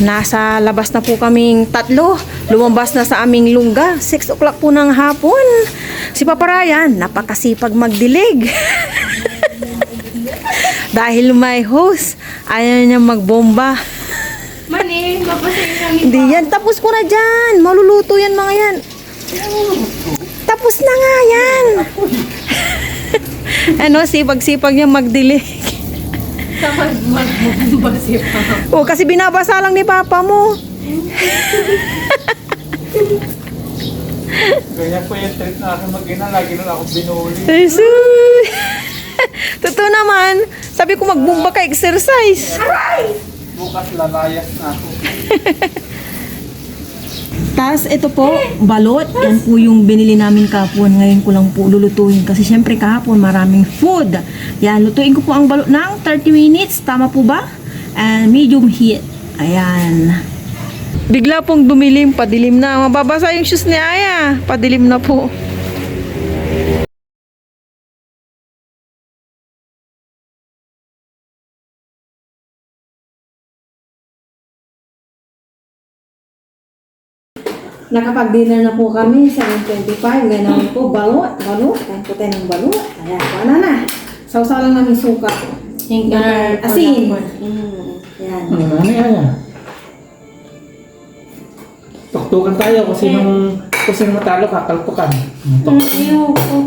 Nasa labas na po kaming tatlo. Lumabas na sa aming lungga. 6 o'clock po ng hapon. Si Papa Ryan, napakasipag magdilig. Dahil may host, ayaw niya magbomba. Mani, babasahin kami. Hindi yan. Tapos ko na dyan. Maluluto yan mga yan. Tapos na nga yan. Ano, sipag-sipag niya magdilig. Kapag magbabasi pa. O, kasi binabasa lang ni Papa mo. Ganyan po yung trip na aking mag-ina. Lagi na ako binuli. Jesus. Totoo naman. Sabi ko magbumba ka exercise. Bukas lalayas na ako. Tapos ito po, balot. Yan po yung binili namin kahapon. Ngayon ko lang po lulutuin. Kasi syempre kahapon maraming food. Yan, lutuin ko po ang balot ng 30 minutes. Tama po ba? And medium heat. Ayan. Bigla pong dumilim. Padilim na. Mababasa yung shoes ni Aya. Padilim na po. Nakapag-dinner na po kami, 7:25. Ngayon naman po, balot. Kain po tayo ng balot. Ayan, paano na? Sausaw lang namin suka. Asin. Ayan. Ano yan? Tuktukan tayo kasi nung matalo kakalpukan. Ayoko.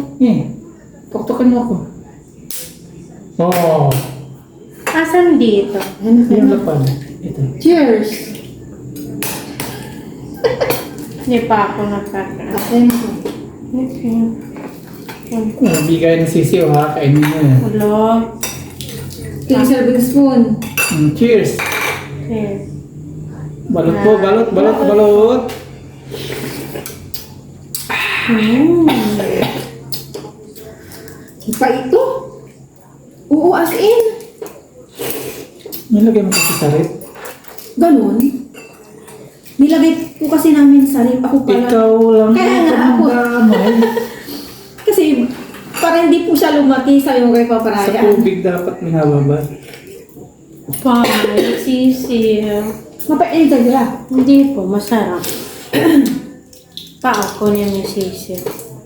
Tuktukan mo ako. Oo. Asan dito? Yung lapad. Ito. Cheers! Hindi pa ako nakaka. Asin. Bigay ng sisiw ha. Kainin mo yan. Hello. 2 serving spoon. Cheers! Yes. Balot po, balot. Ipa ito? Oo, as in. Nilagay mo kasi sa rep. Ganun. Nilagay po kasi namin sa rip. Ako pala. Ikaw lang Kaya nga ako. Kasi para hindi po siya lumaki sa yung kay Sa Paparaya. tubig dapat minababa. Pangit, sisiyo. Mapait sila. Hindi po, masarap. Ako niya yung sisiyo.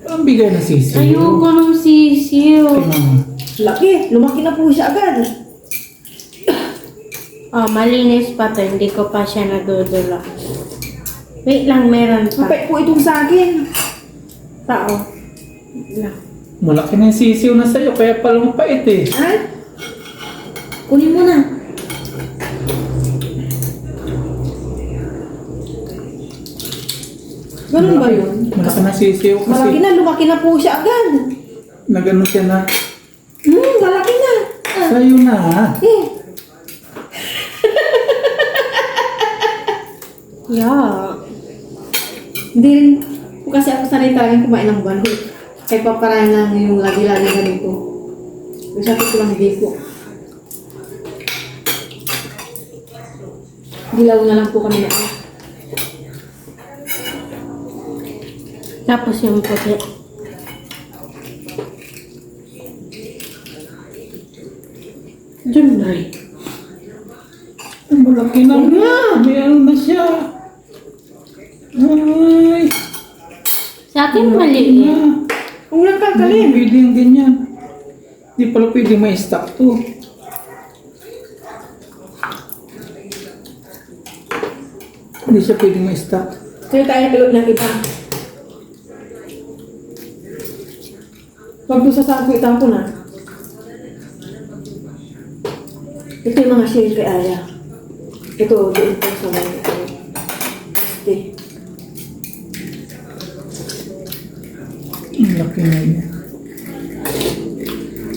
Ang bigay ng sisiw. Ayoko ng sisiyo. Tingnan mo. Laki. Lumaki na po siya agad. Oh, malinis pa to. Hindi ko pa siya nadudula. Wait lang, meron pa. Mapait po itong sa akin. Tao. Malaki na yung sisiw na sa'yo, kaya pala mapait eh. Ha? Kunin mo na. Ganun ba yun? Malaki na sisiw kasi Malaki na. Lumaki na po siya agad. nagano siya na. Malaki na. Sa'yo na ha. Yeah. Hindi rin po kasi ako sanay talagang kumain ng balot. Kaya paparayan lang yung lagi-lagi ganito. Sabi ko lang hindi po. Dilaw na lang po kami na. Tapos yung puti. Diyan na rin. Ang malaki na nga. May ano na siya. Ay. Sa akin maliit. Kung lang Hindi kakalim. pwede yung ganyan. Hindi pala pwede may stock to. Hindi siya pwede may stock. Kaya tayo pilot ng iba. Pag doon sa sako itapo na. Ito yung mga shade kay Aya. Ito, doon po sa mga ito. Este. Ang laki na niya.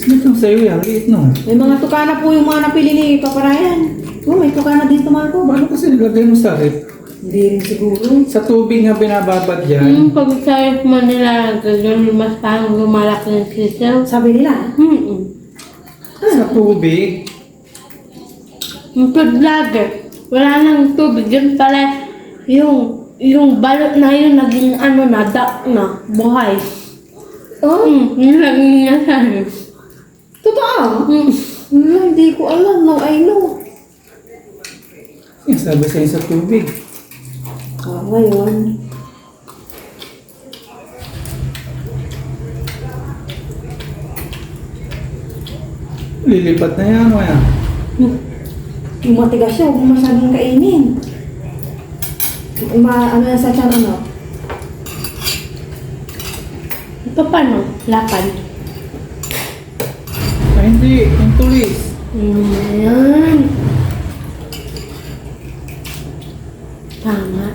Itong sa'yo yan, liit no? May mga tukana po yung mga napili ni Paparayan. Oh, may tukana dito Marco. Bakit kasi nilagay mo sa rep? Hindi rin siguro. Sa tubig nga binababad yan. Yung pag-sayap mo nila, ganyan mas parang lumalaki ng sisiyo. Sabi nila. Sa tubig. Yung pag-lager, wala nang tubig. Yun pala, yung balot na yun, naging ano na, buhay. Oh, Yun lang niya sabi. totoo? Hmm. Wala, hindi ko alam. Now I know. Yung sabi sa'yo sa tubig. Ngayon, Lilipat na yan, Maya. yung matigas siya, huwag mo masyadong kainin. Ano yan sa tiyan, ano? Ito paano? Lapan. Ay, hindi. Yung tulis. Ayan. Tama.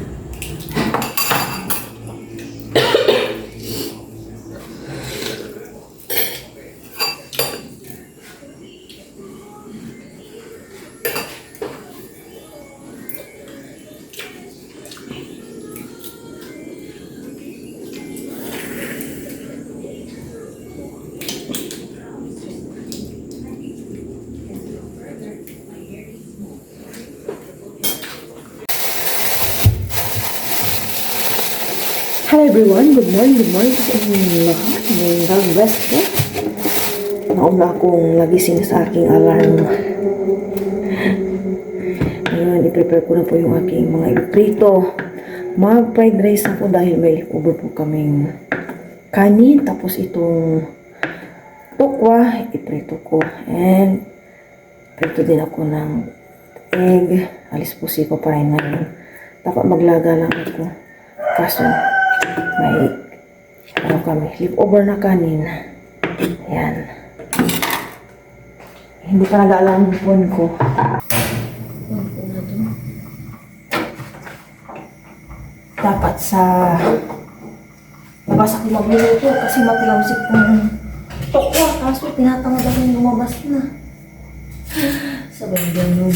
Hello everyone, good morning sa inyong lahat. May God bless po. Nauna akong nagising sa aking alarm. Ngayon, i-prepare ko na po yung aking mga iprito. Mag-fried rice na po dahil may leftover po kaming kanin. Tapos itong tokwa, iprito ko. And prito din ako ng egg. Alis po ko pa rin ngayon. Dapat maglaga lang ako. Kaso, may kami, leftover na kanin. Yan. Hindi pa nag-aalam yung phone ko. Dapat sa labas ako magluluto kasi matilawsik kong tokwa. Kaso tinatamad ako yung lumabas na. Sabay ganun.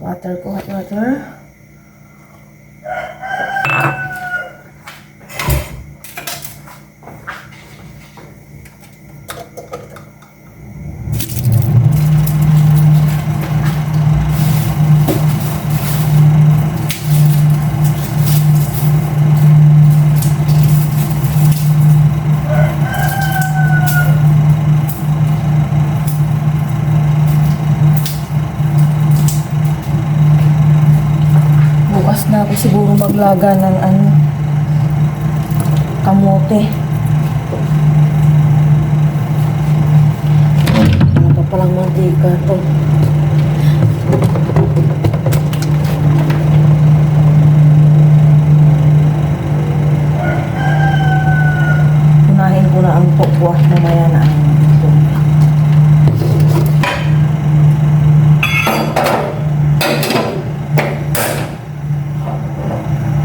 Water ko, hot water. Bukas na ako siguro maglaga ng kamote. Ano pa palang mantika to. Unahin ko na ang tokwa, mamaya na ang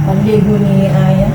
panligo ni Aya.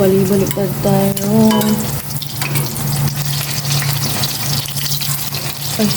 Balik-baliktad tayo. Ay.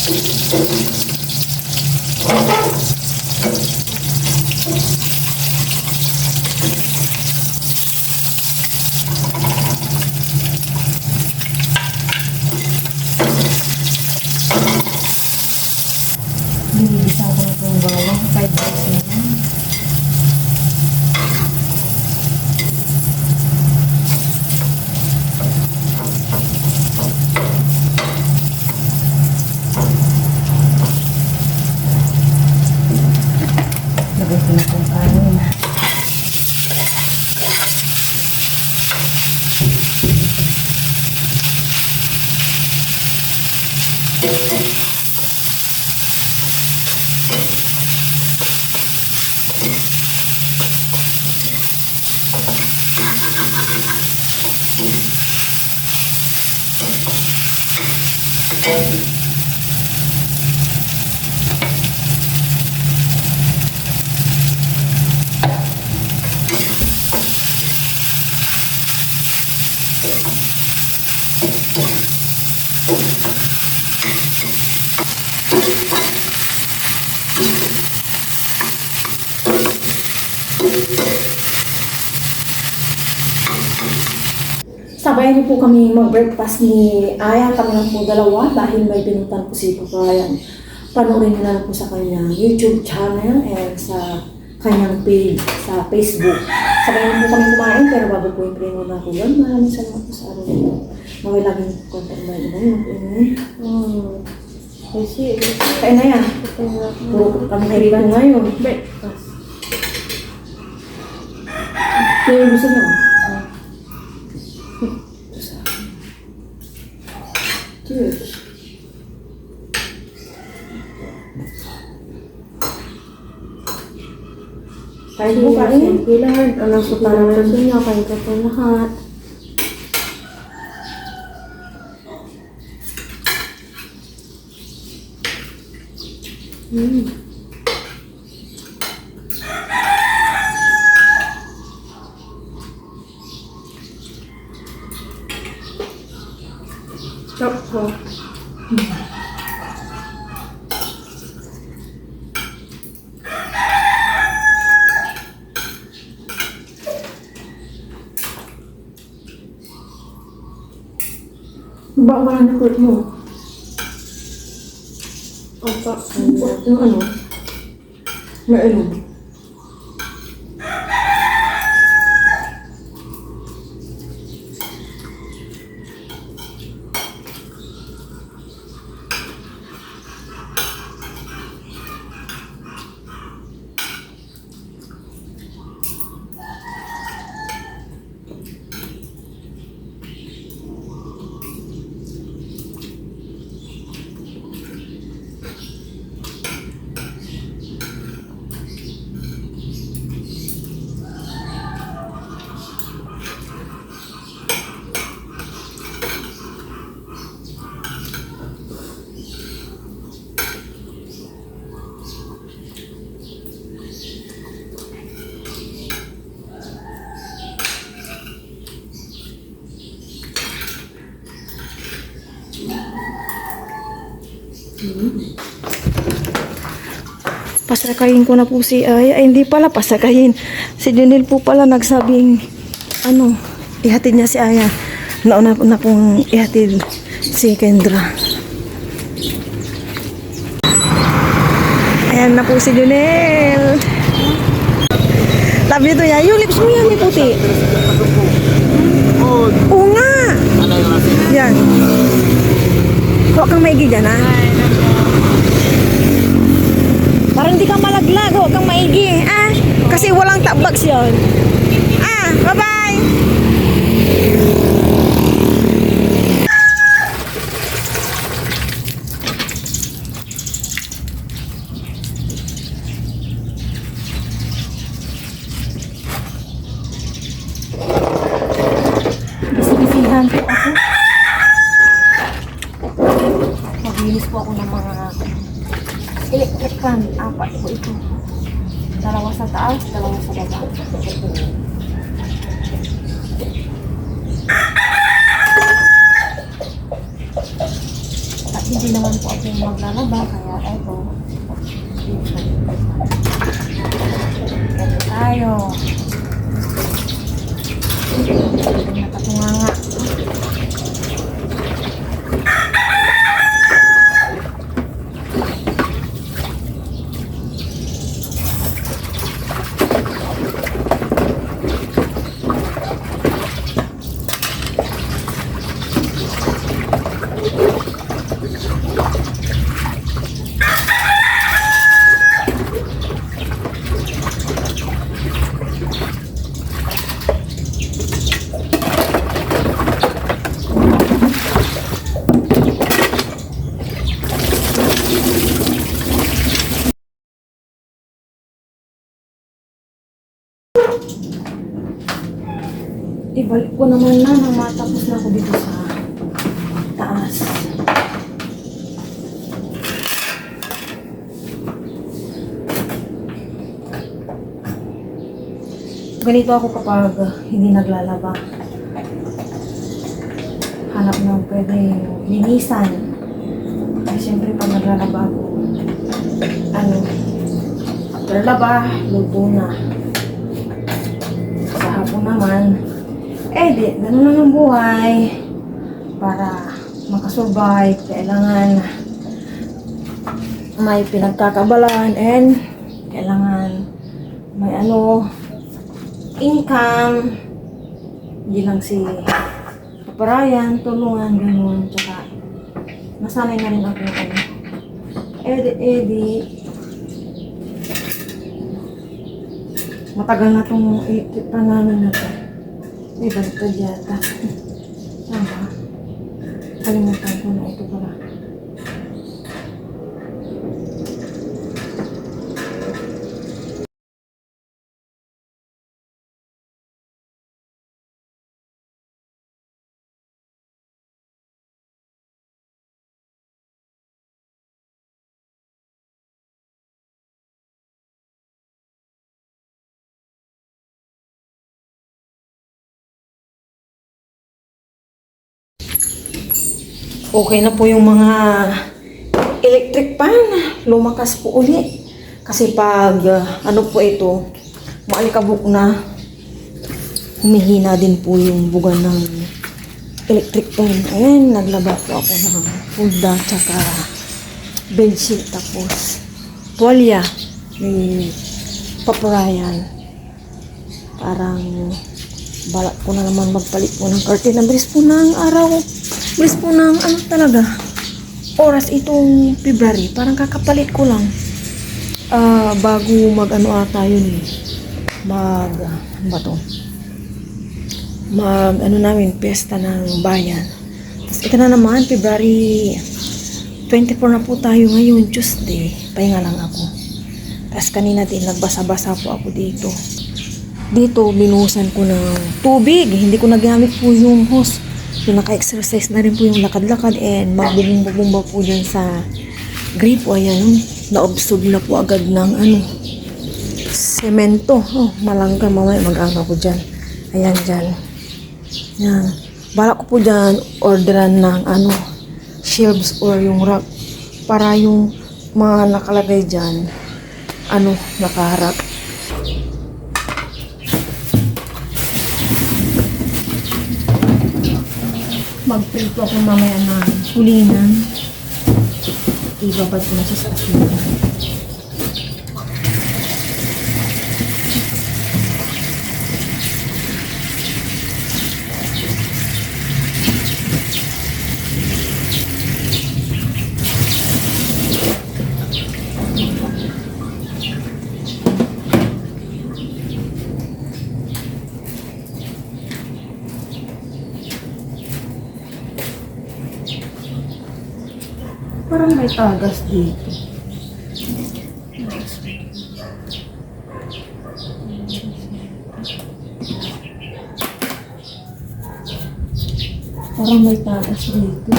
Binibisa ko na po yung bawang. 5 minutes na yan. Lagay ko na pong kanin. Sabayan niyo po kami mag-breakfast ni Aya. Kami lang po dalawa dahil may pinuntan po si Papayan. Panoorin niyo na lang po sa kanyang YouTube channel and sa kanyang page sa Facebook. Sabayan niyo po kami kumain pero bago po yung primo na po yun. Maraming salamat po sa araw nito. Naway laging contact ba yun? Kasi, Kain na yan. Puro kami kaibigan ngayon. breakfast. Kaya gusto niyo? Cheers. Kain po kain. Thank you, Lord. Alam ko para sa inyo, kayo ka po lahat. Stop po. Ba, wala na fruit mo. Opo. Yung ano? May ano? Pasakayin ko na po si Aya. Ay, hindi pala pasakayin. Si Junil po pala nagsabing, ihatid niya si Aya. Nauna na pong ihatid si Kendra. Ayan na po si Junil. Love you to ya. Yung lips mo yan, may puti. Oo nga. Yan. Huwag kang maigi dyan, ha? Para hindi ka malaglag, huwag kang maigi. Kasi walang tabags yun. Bye-bye! Bisi-bisihan po ako. Maglinis po ako ng mga electric fan. 4 po ito. 2 sa taas, 2 sa baba. hindi naman po ako maglalaba, kaya eto. Eto tayo. Nakatunga nga. Ibalik ko naman na nang matapos na ako dito sa taas. Ganito ako kapag hindi naglalaba. Hanap ng pwede linisan. Kasi syempre pag naglalaba ako, after laba, luto na. Sa hapon naman, di, ganun lang ang buhay. Para makasurvive, kailangan may pinagkakabalan and kailangan may income. Hindi lang si paparayan, tulungan, ganun. Tsaka, nasanay na rin ako matagal na itong ikipan namin na ito. Baliktad yata. Tama. Kalimutan ko na ito pala. Okay na po yung mga electric pan. Lumakas po ulit. Kasi pag po ito, maalikabok na, humihina din po yung buga ng electric pan. Ayan, naglaba po ako ng pulda, tsaka bedsheet, tapos tuwalya. May paparayan. Parang balak ko na naman magpalit po ng curtain. Ang bilis po ng araw. Bilis po ng talaga oras itong February. Parang kakapalit ko lang bago ata yun namin piyesta ng bayan. Tapos ito na naman February 24 na po tayo ngayon, Tuesday. Pahinga lang ako. Tapos kanina din nagbasa-basa po ako dito. Binuhusan ko ng tubig. Hindi ko nagamit po yung hose. So, naka-exercise na rin po yung lakad-lakad and magbubong-bubong po dyan sa gripo. Ayan, na-obsolve na po agad ng semento. Malangga, mamaya mag-aga po dyan. Ayan, dyan. Yan. Balak ko po dyan, orderan ng shelves or yung rack para yung mga nakalagay dyan, nakaharap. Magprito ako mamaya ng kulinan. Ibabad ko na siya sa asin. Parang may tagas dito. Parang may tagas dito.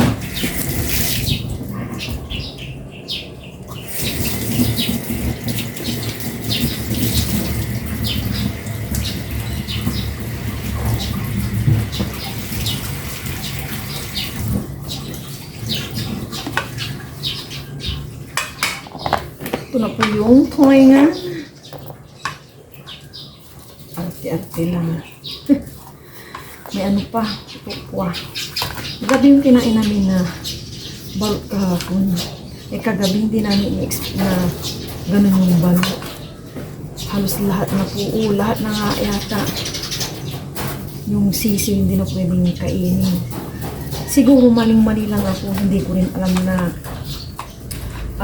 Ito na po yung tulingan. Arte-arte lang. May ano pa. Ito po ah. Gabi yung kinain namin na balot kahapon. Kagabi hindi namin i-expect na ganun yung balot. Halos lahat na po. Lahat na nga yata. Yung sisi hindi na pwedeng kainin. Siguro maling-mali lang ako. Hindi ko rin alam na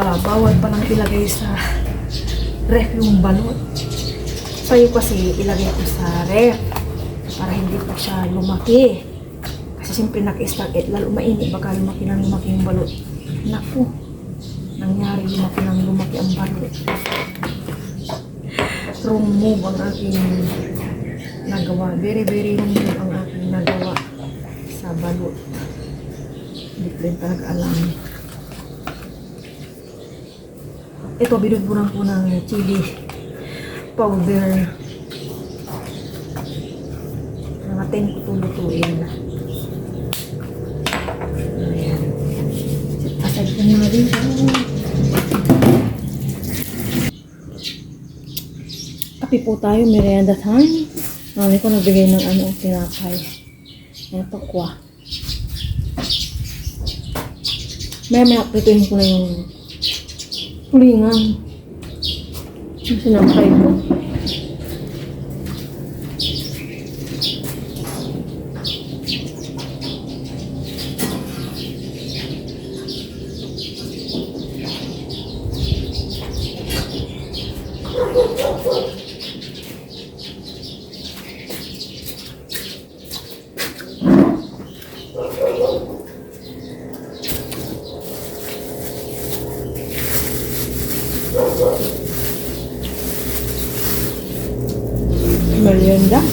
bawal palang ilagay sa ref yung balot. Sayo kasi ilagay ko sa ref para hindi po siya lumaki. Kasi siyempre naka-stack lalo mainit. Baka lumaki yung balot. Naku, nangyari lumaki ang balot. Wrong move ang aking nagawa. Very, very wrong move ang aking nagawa sa balot. Hindi ko rin talaga alam. Ito, binudburan ko ng chili powder. Nangatin ko ito lutuin. Ayan. Aside ko muna din. Kape po tayo, merienda time. Mami ko nagbigay ng tinapay. Ito kwa. Maya prituin ko na yung tulingan. Yung sinampay ko. Merienda.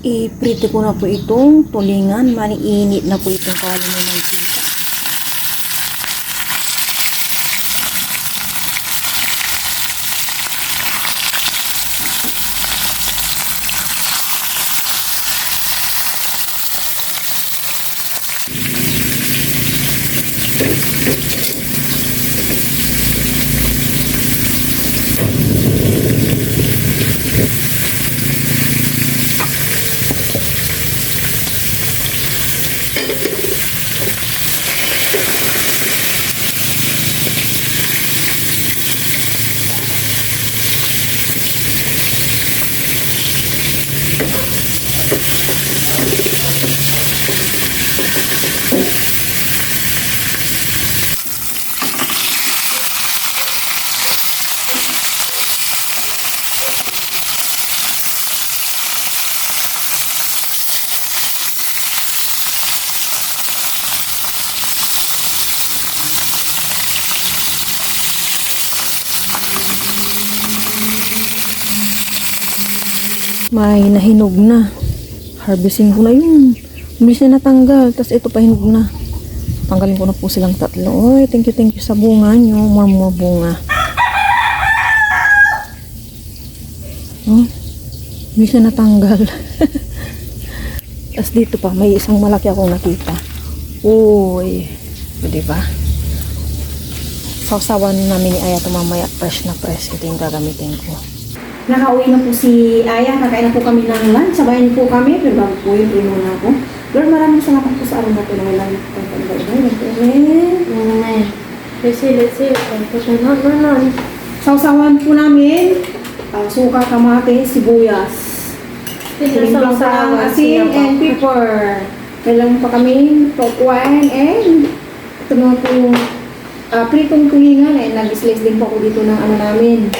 I-prito ko na po itong tulingan. Maniinit na po itong kawali ng mantika. May nahinog na. Harvesting ko na yun. Bilis na natanggal. Tapos ito pa hinog na. Tanggalin ko na po silang tatlo. Oy, thank you sa bunga nyo. More bunga. Oh, bilis na natanggal. Tapos dito pa, may isang malaki akong nakita. Uy. O, diba? Sausawan namin ni Aya ito mamaya. Fresh na fresh. Ito yung gagamitin ko. Nakauwi na po si Aya. Kakain na po kami ng lunch. Sabayan po kami. Pero bago po yun, na ako. Lord, maraming salamat po sa araw na ito na walang Amen. Let's see. Sausawan po namin. Suka, kamatis, sibuyas. Sinimplang sa asin and pepper. Kailangan pa kami pork wine and ito mga po yung pritong tulingan. Nag-slice din po ako dito ng ano namin.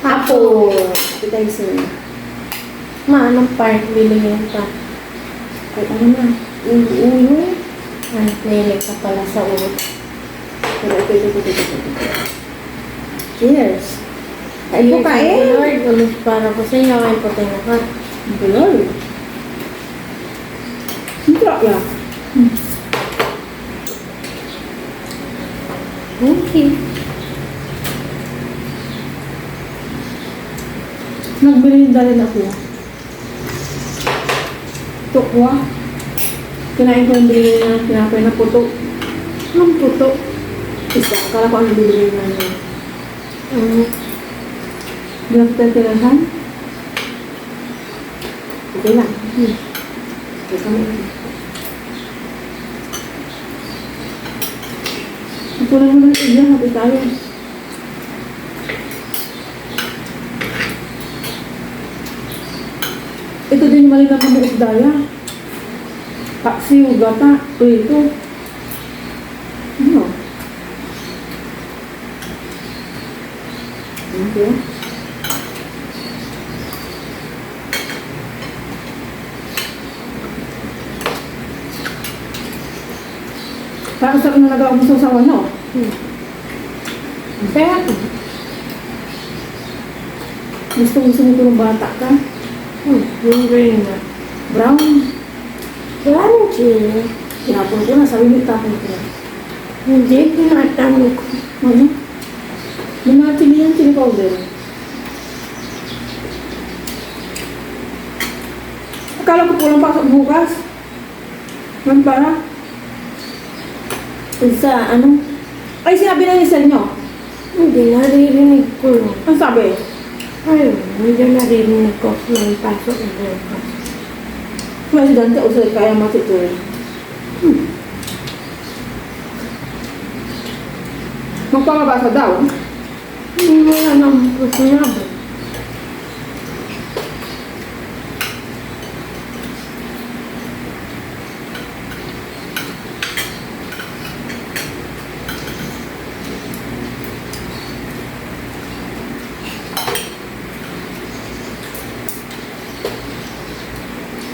Apple. Appetizer. Anong part bilhin ka? Kahit ano na. Ulo. Ay, nilig ka pala sa ulo. Pero ito. Cheers. Kain po, kain. Lord, ulit para po sa inyo. Kain po tayo na ka. Lord. Hindi ya. Thank you. Nagbirinda rin ako. Tukwa. Kinain ko yung binili na tinapay na puto. Anong puto? Isa. Akala ko ano bibili na niya. Hindi na kita tinahan. Okay lang. Okay kami. Pupunan mo ng iya. Happy tayo. Ito din yung malinang kami isdaya. Paksiw, gata, prito. Ano? Okay. Parang sarap na nagawa mo sa usawa, no? Kaya, Gusto mo ng bata ka? yung green na. Brown. Wala nang chili. Tinapon ko na, sabi mo tapon ko na. Hindi, tinatanong ko. Ano? Yung mga chili yan, chili powder. Akala ko pulang pasok bukas. Ano para? Sa ano? Ay, sinabi na ni Sel nyo. Hindi, naririnig ko lang. Ang sabi? Ayun, hindi naririnig ko yung pasok na bukas. Presidente o sila kaya matituloy. Magpapabasa daw. Hindi wala nang sinabi.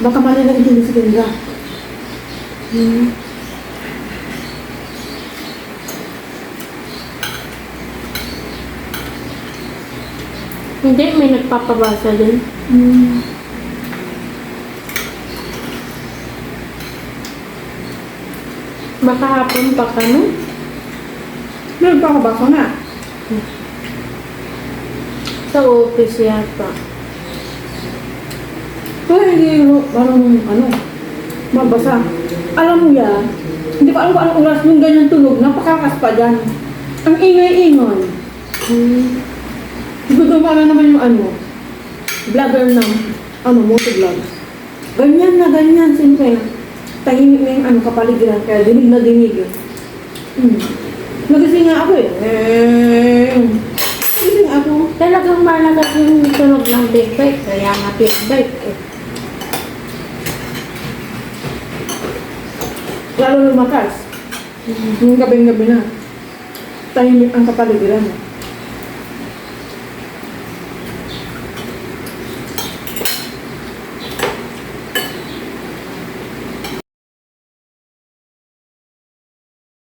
Baka mali na hindi sa tinda. Hindi, may nagpapabasa din. Baka hapon pa ka, no? Nagpapabasa nga. Sa office yata. Kaya hindi parang ano, mabasa. Alam mo yan, hindi ko alam kung anong oras yung ganyan tunog, napakakas pa dyan. Ang ingay-ingay. Gudumala naman yung ano, vlogger ng ano, motovlog. Ganyan na ganyan, siyempre. Tahimik na yung ano, kapaligiran, kaya dinig na dinig. Nagising nga ako nagising ako. Talagang malaga yung tunog ng big bike. Kaya nga big bike eh. Lalo lumakas. Yung gabing-gabi na. Tahimik ang kapaligiran.